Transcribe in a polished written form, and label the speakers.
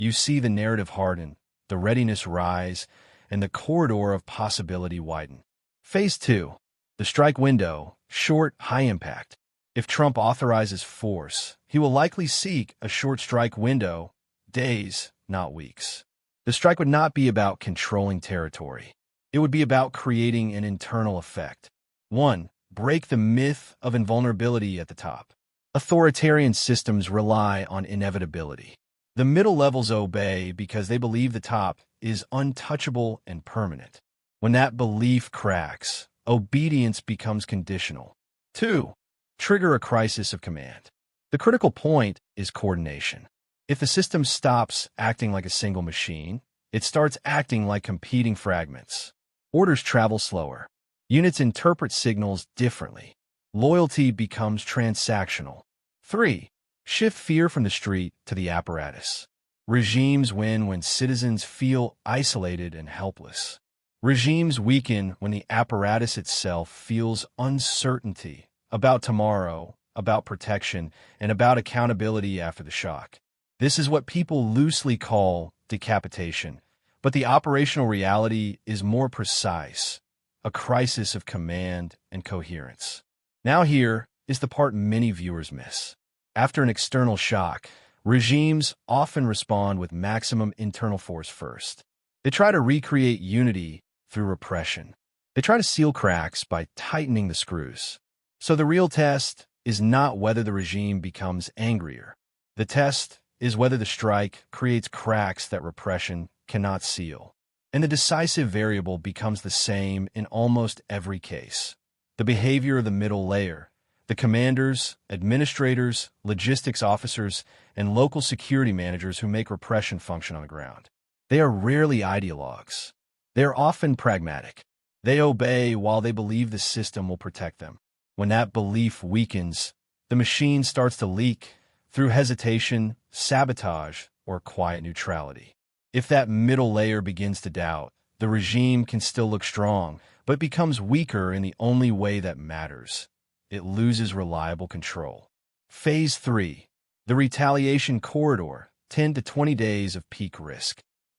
Speaker 1: You see the narrative harden, the readiness rise, and the corridor of possibility widen. Phase 2. The strike window, short, high impact. If Trump authorizes force, he will likely seek a short strike window, days, not weeks. The strike would not be about controlling territory. It would be about creating an internal effect. 1. Break the myth of invulnerability at the top. Authoritarian systems rely on inevitability. The middle levels obey because they believe the top is untouchable and permanent. When that belief cracks, obedience becomes conditional. 2. Trigger a crisis of command. The critical point is coordination. If the system stops acting like a single machine, it starts acting like competing fragments. Orders travel slower. Units interpret signals differently. Loyalty becomes transactional. 3. Shift fear from the street to the apparatus. Regimes win when citizens feel isolated and helpless. Regimes weaken when the apparatus itself feels uncertainty about tomorrow, about protection, and about accountability after the shock. This is what people loosely call decapitation, but the operational reality is more precise, a crisis of command and coherence. Now here is the part many viewers miss. After an external shock, regimes often respond with maximum internal force first. They try to recreate unity through repression. They try to seal cracks by tightening the screws. So the real test is not whether the regime becomes angrier. The test is whether the strike creates cracks that repression cannot seal. And the decisive variable becomes the same in almost every case. The behavior of the middle layer, the commanders, administrators, logistics officers, and local security managers who make repression function on the ground. They are rarely ideologues. They are often pragmatic. They obey while they believe the system will protect them. When that belief weakens, the machine starts to leak through hesitation, sabotage, or quiet neutrality. If that middle layer begins to doubt, the regime can still look strong, but becomes weaker in the only way that matters. It loses reliable control. Phase 3. The retaliation corridor, 10 to 20 days of peak risk.